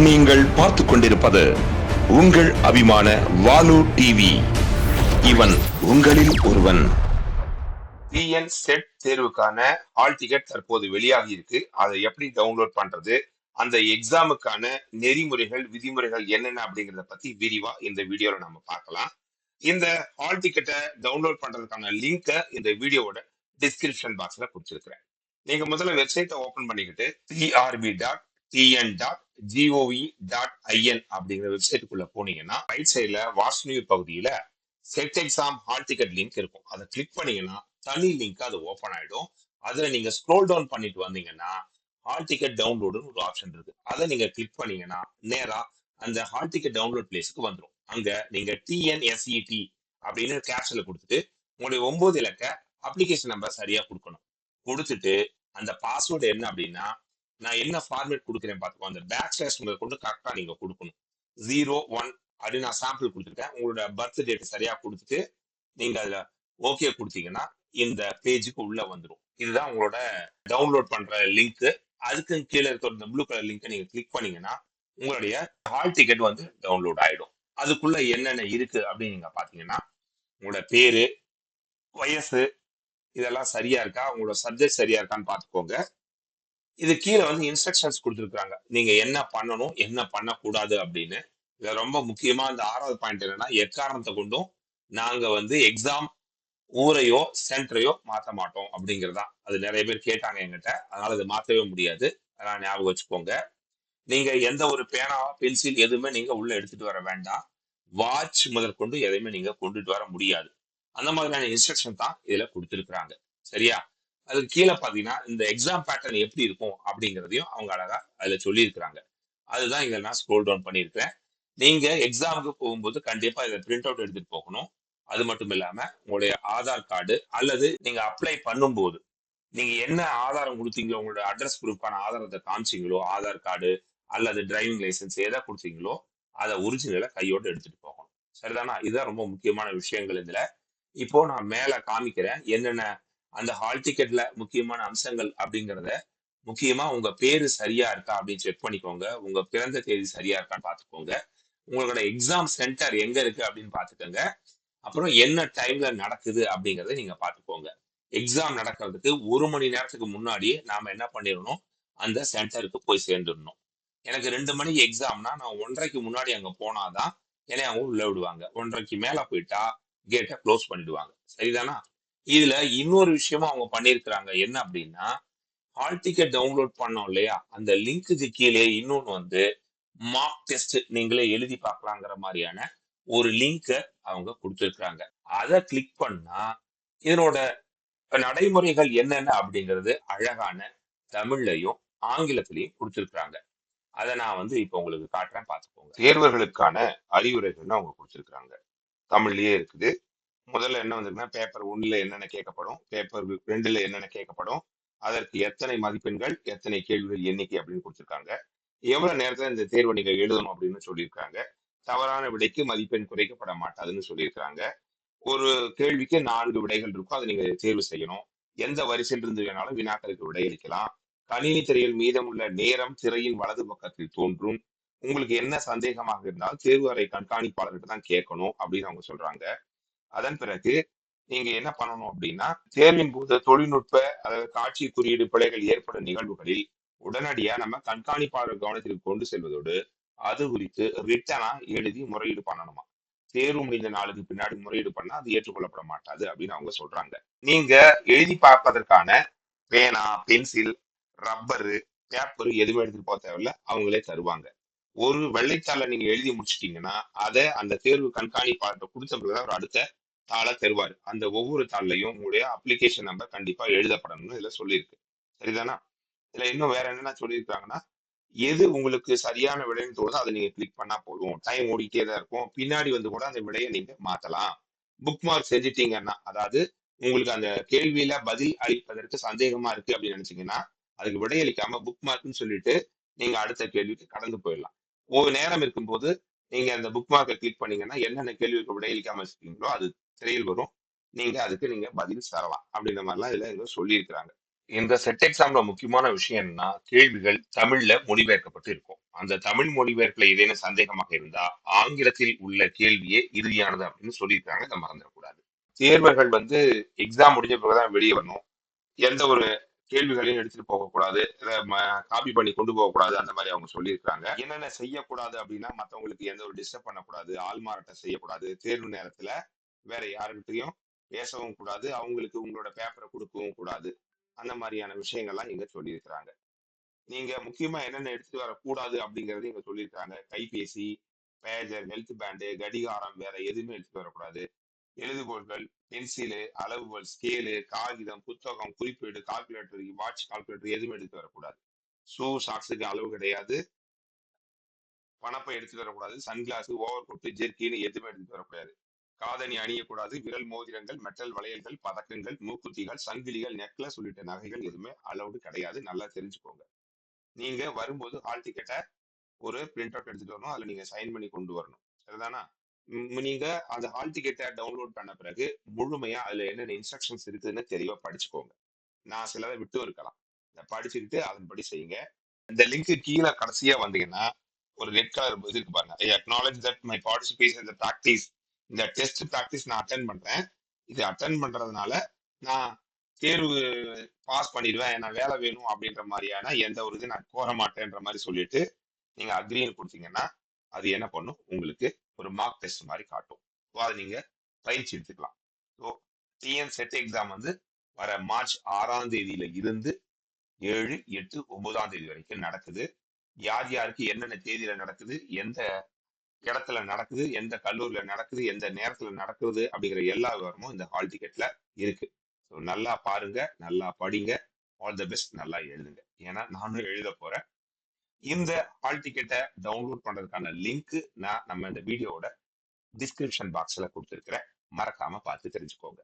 நீங்கள் பார்த்துக் கொண்டிருப்பது உங்கள் அபிமான வாலு டிவி. இவன் உங்களில் ஒருவன். டிஎன் செட் தேர்வுக்கான ஹால் டிக்கெட் தற்போது வெளியாகி இருக்கு. அதை எப்படி டவுன்லோட் பண்றது, அந்த எக்ஸாமுக்கான நெறிமுறைகள் விதிமுறைகள் என்னென்ன அப்படிங்கிறத பத்தி விரிவா இந்த வீடியோல நம்ம பார்க்கலாம். இந்த ஹால் டிக்கெட்டை டவுன்லோட் பண்றதுக்கான லிங்கை இந்த வீடியோவோட டிஸ்கிரிப்ஷன் பாக்ஸ்ல கொடுத்துருக்கிறேன். நீங்க முதல்ல வெப்சைட்டை ஓபன் பண்ணிக்கிட்டு prb.tn.gov.in அப்படிங்கிற வெப்சைட்டுக்குள்ள போனீங்கன்னா ரைட் சைட்ல வாட்ஸ்னியூர் பகுதியில set exam hall ticket link இருக்கும். அதை கிளிக் பண்ணீங்கன்னா தனி லிங்க் அது ஓபன் ஆயிடும். அதுல நீங்க ஸ்க்ரோல் டவுன் பண்ணிட்டு வந்தீங்கன்னா ஹால் டிக்கெட் டவுன்லோடுன்னு ஒரு ஆப்ஷன் இருக்கு. அதை நீங்க கிளிக் பண்ணீங்கன்னா நேரா அந்த ஹால் டிக்கெட் டவுன்லோட் பிளேஸ்க்கு வந்துடும். அங்க நீங்க டிஎன்எஸ்இடி அப்படின்னு கேப்ஷன்ல கொடுத்துட்டு உங்களுடைய 9 இலக்க அப்ளிகேஷன் நம்பர் சரியா கொடுக்கணும். கொடுத்துட்டு அந்த பாஸ்வேர்டு என்ன அப்படின்னா, நான் என்ன ஃபார்மேட் கொடுக்குறேன் பார்த்துக்கோ, அந்த பேக் ஸ்லாஷ் கொண்டு கரெக்டா நீங்க கொடுக்கணும். 01 அப்படின்னு நான் சாம்பிள் கொடுத்துருக்கேன். உங்களோட பர்த் டேட் சரியா கொடுத்துட்டு நீங்க அதுல ஓகே கொடுத்தீங்கன்னா இந்த பேஜுக்கு உள்ள வந்துடும். இதுதான் உங்களோட டவுன்லோட் பண்ற லிங்க். அதுக்கு கீழே இருக்கிற இந்த ப்ளூ கலர் லிங்கை நீங்க கிளிக் பண்ணீங்கன்னா உங்களுடைய ஹால் டிக்கெட் வந்து டவுன்லோட் ஆயிடும். அதுக்குள்ள என்னென்ன இருக்கு அப்படின்னு நீங்க பாத்தீங்கன்னா, உங்களோட பேரு, வயசு, இதெல்லாம் சரியா இருக்கா, உங்களோட சப்ஜெக்ட் சரியா இருக்கான்னு பாத்துக்கோங்க. இது கீழே வந்து இன்ஸ்ட்ரக்ஷன்ஸ் கொடுத்துருக்காங்க, நீங்க என்ன பண்ணணும் என்ன பண்ணக்கூடாது அப்படின்னு. இதுல ரொம்ப முக்கியமா இந்த 6வது பாயிண்ட் என்னன்னா, எக்காரணத்தை கொண்டும் நாங்க வந்து எக்ஸாம் ஊரையோ சென்டரையோ மாத்த மாட்டோம் அப்படிங்கிறதா. அது நிறைய பேர் கேட்டாங்க என்கிட்ட, அதனால அது மாத்தவே முடியாது. அதெல்லாம் ஞாபகம் வச்சுக்கோங்க. நீங்க எந்த ஒரு பேனா பென்சில் எதுவுமே நீங்க உள்ள எடுத்துட்டு வர வேண்டாம். வாட்ச் முதற்கொண்டு எதையுமே நீங்க கொண்டுட்டு வர முடியாது. அந்த மாதிரியான இன்ஸ்ட்ரக்ஷன் தான் இதுல கொடுத்துருக்காங்க. சரியா? அதுக்கு கீழே பாத்தீங்கன்னா இந்த எக்ஸாம் பேட்டர்ன் எப்படி இருக்கும் அப்படிங்கிறதையும் அவங்க அழகா அதுல சொல்லியிருக்கிறாங்க. அதுதான் இங்க நான் ஸ்க்ரோல் டவுன் பண்ணியிருக்கிறேன். நீங்க எக்ஸாமுக்கு போகும்போது கண்டிப்பா இதை பிரிண்ட் அவுட் எடுத்துட்டு போகணும். அது மட்டும் இல்லாம உங்களுடைய ஆதார் கார்டு அல்லது நீங்க அப்ளை பண்ணும்போது நீங்க என்ன ஆதாரம் கொடுத்தீங்களோ, உங்களோட அட்ரஸ் ப்ரூஃப்கான ஆதாரத்தை காமிச்சீங்களோ, ஆதார் கார்டு அல்லது டிரைவிங் லைசன்ஸ் எதை கொடுத்தீங்களோ அதை ஒரிஜினலை கையோட எடுத்துட்டு போகணும். சரிதானா? இதுதான் ரொம்ப முக்கியமான விஷயங்கள் இதுல. இப்போ நான் மேல காமிக்கிறேன் என்னென்ன அந்த ஹால் டிக்கெட்ல முக்கியமான அம்சங்கள் அப்படிங்கிறத. முக்கியமா உங்க பேரு சரியா இருக்கா அப்படின்னு செக் பண்ணிக்கோங்க. உங்க பிறந்த தேதி சரியா இருக்கான்னு பாத்துக்கோங்க. உங்களோட எக்ஸாம் சென்டர் எங்க இருக்கு அப்படின்னு பாத்துக்கோங்க. அப்புறம் என்ன டைம்ல நடக்குது அப்படிங்கறத நீங்க பாத்துக்கோங்க. எக்ஸாம் நடக்கிறதுக்கு 1 மணி நேரத்துக்கு முன்னாடியே நாம என்ன பண்ணிடணும், அந்த சென்டருக்கு போய் சேர்ந்துடணும். எனக்கு 2 மணிக்கு எக்ஸாம்னா நான் 1:30க்கு முன்னாடி அங்க போனாதான் என்னை அவங்க உள்ள விடுவாங்க. 1:30க்கு மேல போயிட்டா கேட்டை க்ளோஸ் பண்ணிடுவாங்க. சரிதானா? இதுல இன்னொரு விஷயமும் அவங்க பண்ணிருக்கிறாங்க. என்ன அப்படின்னா, ஹால் டிக்கெட் டவுன்லோட் பண்ணோம் இல்லையா, அந்த லிங்க்குக்கு கீழே இன்னொன்னு வந்து மார்க் டெஸ்ட் நீங்களே எழுதி பார்க்கலாங்கிற மாதிரியான ஒரு லிங்க் அவங்க கொடுத்துருக்காங்க. அதை கிளிக் பண்ணா இதனோட நடைமுறைகள் என்னென்ன அப்படிங்கிறது அழகான தமிழ்லையும் ஆங்கிலத்திலையும் கொடுத்துருக்காங்க. அதை நான் வந்து இப்ப உங்களுக்கு காட்டுறேன், பார்த்துக்கோங்க. தேர்வர்களுக்கான அறிவுரைகள்னு அவங்க கொடுத்துருக்காங்க. தமிழ்லயே இருக்குது. முதல்ல என்ன வந்திருக்குன்னா, பேப்பர் 1ல என்னென்ன கேட்கப்படும், பேப்பர் 2ல என்னென்ன கேட்கப்படும், அதற்கு எத்தனை மதிப்பெண்கள், எத்தனை கேள்விகள் எண்ணிக்கை அப்படின்னு கொடுத்துருக்காங்க. எவ்வளவு நேரத்துல இந்த தேர்வை நீங்க எழுதணும் அப்படின்னு சொல்லியிருக்காங்க. தவறான விடைக்கு மதிப்பெண் குறைக்கப்பட மாட்டாதுன்னு சொல்லியிருக்காங்க. ஒரு கேள்விக்கு 4 விடைகள் இருக்கும், அதை நீங்க தேர்வு செய்யணும். எந்த வரிசையில் இருந்து வேணாலும் வினாக்களுக்கு விடையளிக்கலாம். கணினி திரையில் மீதமுள்ள நேரம் திரையின் வலது பக்கத்தில் தோன்றும். உங்களுக்கு என்ன சந்தேகமாக இருந்தால் தேர்வு அறை கண்காணிப்பாளர்கிட்ட தான் கேட்கணும் அப்படின்னு அவங்க சொல்றாங்க. அதன் பிறகு நீங்க என்ன பண்ணணும் அப்படின்னா, தேர்வின் போது தொழில்நுட்ப அதாவது காட்சி குறியீடு பிழைகள் ஏற்படும் நிகழ்வுகளில் உடனடியா நம்ம கண்காணிப்பாளர் கவனத்திற்கு கொண்டு செல்வதோடு அது குறித்து ரிட்டனா எழுதி முறையீடு பண்ணணுமா. தேர்வு முடிந்த நாளுக்கு பின்னாடி முறையீடு பண்ணா அது ஏற்றுக்கொள்ளப்பட மாட்டாது அப்படின்னு அவங்க சொல்றாங்க. நீங்க எழுதி பார்ப்பதற்கான பேனா, பென்சில், ரப்பரு, பேப்பரு எதுவுமே எடுத்துட்டு போக தேவையில்ல, அவங்களே தருவாங்க. ஒரு வெள்ளைத்தாளை நீங்க எழுதி முடிச்சிட்டீங்கன்னா அதை அந்த தேர்வு கண்காணிப்பாளர்கிட்ட கொடுத்த பிறகு அவர் அடுத்த தாளை தருவாரு. அந்த ஒவ்வொரு தாள்லையும் உங்களுடைய அப்ளிகேஷன் நம்பர் கண்டிப்பா எழுதப்படணும்னு இதுல சொல்லியிருக்கு. சரிதானா? இதுல இன்னும் வேற என்னென்ன சொல்லியிருக்காங்கன்னா, எது உங்களுக்கு சரியான விடைன்னு தோணுதோ அதை நீங்க கிளிக் பண்ணா போதும். டைம் ஓடிட்டே தான் இருக்கும். பின்னாடி வந்து கூட அந்த விடையை நீங்க மாத்தலாம். புக் மார்க் செஞ்சிட்டீங்கன்னா, அதாவது உங்களுக்கு அந்த கேள்வியில பதில் அளிப்பதற்கு சந்தேகமா இருக்கு அப்படின்னு நினைச்சீங்கன்னா, அதுக்கு விடையளிக்காம புக் மார்க்னு சொல்லிட்டு நீங்க அடுத்த கேள்விக்கு கடந்து போயிடலாம். ஒரு நேரம் இருக்கும்போது நீங்க அந்த புக் மார்க்கை கிளிக் பண்ணீங்கன்னா என்னென்ன கேள்விக்கு விடையளிக்காம வச்சிருக்கீங்களோ அது திரையில் வரும். அதுக்கு நீங்க பதில் தரலாம் அப்படின்ற மாதிரிலாம் இதுல ஏதோ சொல்லியிருக்கிறாங்க. இந்த செட் எக்ஸாம்ல முக்கியமான விஷயம் என்னன்னா, கேள்விகள் தமிழ்ல மொழிபெயர்க்கப்பட்டு இருக்கும். அந்த தமிழ் மொழிபெயர்ப்புல ஏதேனும் சந்தேகமாக இருந்தா ஆங்கிலத்தில் உள்ள கேள்வியே இறுதியானது அப்படின்னு சொல்லியிருக்காங்க. இதை மறந்துடக்கூடாது. தேர்வர்கள் வந்து எக்ஸாம் முடிஞ்ச பிறகுதான் வெளியே வரணும். எந்த ஒரு கேள்விகளையும் எடுத்துட்டு போகக்கூடாது, காப்பி பண்ணி கொண்டு போகக்கூடாது, அந்த மாதிரி அவங்க சொல்லியிருக்காங்க. என்னென்ன செய்யக்கூடாது அப்படின்னா, மத்தவங்களுக்கு எந்த ஒரு டிஸ்டர்ப் பண்ணக்கூடாது, ஆள்மாறாட்டம் செய்யக்கூடாது, தேர்வு நேரத்துல வேற யாருக்கிட்டையும் பேசவும் கூடாது, அவங்களுக்கு உங்களோட பேப்பரை கொடுக்கவும் கூடாது. அந்த மாதிரியான விஷயங்கள்லாம் இங்க சொல்லியிருக்கிறாங்க. நீங்க முக்கியமா என்னென்ன எடுத்துட்டு வரக்கூடாது அப்படிங்கறது இங்க சொல்லியிருக்காங்க. கைபேசி, பேஜர், ஹெல்த் பேண்டு, கடிகாரம் வேற எதுவுமே எடுத்துட்டு வரக்கூடாது. எழுதுகோல்கள், பென்சிலு, அளவுகோல், ஸ்கேலு, காகிதம், புத்தகம், குறிப்பேடு, கால்குலேட்டர், வாட்ச் கால்குலேட்டர் எதுவுமே எடுத்து வரக்கூடாது. ஷூ, சாக்ஸுக்கு அளவு கிடையாது. பணப்பை எடுத்துட்டு வரக்கூடாது. சன்கிளாஸ், ஓவர் கோட், ஜெர்கின்னு எதுவுமே எடுத்துட்டு வரக்கூடாது. காதணி அணியக்கூடாது. விரல் மோதிரங்கள், மெட்டல் வளையல்கள், பதக்கங்கள், மூக்குத்திகள், சங்கிலிகள், நெக்லஸ் உள்ளிட்ட நகைகள் எதுவுமே அலௌடு கிடையாது. நல்லா தெரிஞ்சுக்கோங்க. நீங்க வரும்போது ஹால் டிக்கெட்டை ஒரு பிரிண்ட் அவுட் எடுத்துட்டு வரணும். அதுல நீங்க சைன் பண்ணி கொண்டு வரணும். சரிதானா? நீங்க அந்த ஹால் டிக்கெட்டை டவுன்லோட் பண்ண பிறகு முழுமையா அதுல என்னென்ன இன்ஸ்ட்ரக்ஷன்ஸ் இருக்குதுன்னு தெளிவா படிச்சுக்கோங்க. நான் சிலதை விட்டு இருக்கலாம். இதை படிச்சுக்கிட்டு அதன்படி செய்யுங்க. இந்த லிங்க் கீழே கடைசியா வந்தீங்கன்னா ஒரு ரெட் கலர் இது இருக்கு பாருங்க. ஐ அக்னாலேஜ் தட் மை பார்ட்டிசிபேஷன் இந்த ப்ராக்டிஸ், இந்த டெஸ்ட் ப்ராக்டிஸ் நான் அட்டன் பண்றேன். இது அட்டன் பண்றதுனால நான் தேர்வு பாஸ் பண்ணிடுவேன், நான் வேலை வேணும் அப்படின்ற மாதிரியான எந்த ஒரு இது நான் கோர மாட்டேன்ற மாதிரி சொல்லிட்டு நீங்க அக்ரின்னு கொடுத்தீங்கன்னா அது என்ன பண்ணும், உங்களுக்கு ஒரு மார்க் டெஸ்ட் மாதிரி காட்டும். ஸோ அதை நீங்க பயிற்சி எடுத்துக்கலாம். ஸோ டிஎன் செட் எக்ஸாம் வந்து வர மார்ச் 6ஆம் தேதியில இருந்து 7, 8, 9ஆம் தேதி வரைக்கும் நடக்குது. யார் யாருக்கு என்னென்ன தேதியில நடக்குது, எந்த இடத்துல நடக்குது, எந்த கல்லூரியில நடக்குது, எந்த நேரத்துல நடக்குது அப்படிங்கிற எல்லா விவரமும் இந்த ஹால் டிக்கெட்ல இருக்கு. ஸோ நல்லா பாருங்க, நல்லா படிங்க, ஆல் த பெஸ்ட், நல்லா எழுதுங்க. ஏன்னா நானும் எழுத போறேன். இந்த ஹால் டிக்கெட்டை டவுன்லோட் பண்றதுக்கான லிங்க் நான் நம்ம இந்த வீடியோவோட டிஸ்கிரிப்ஷன் பாக்ஸ்ல கொடுத்துருக்கிறேன். மறக்காம பார்த்து தெரிஞ்சுக்கோங்க.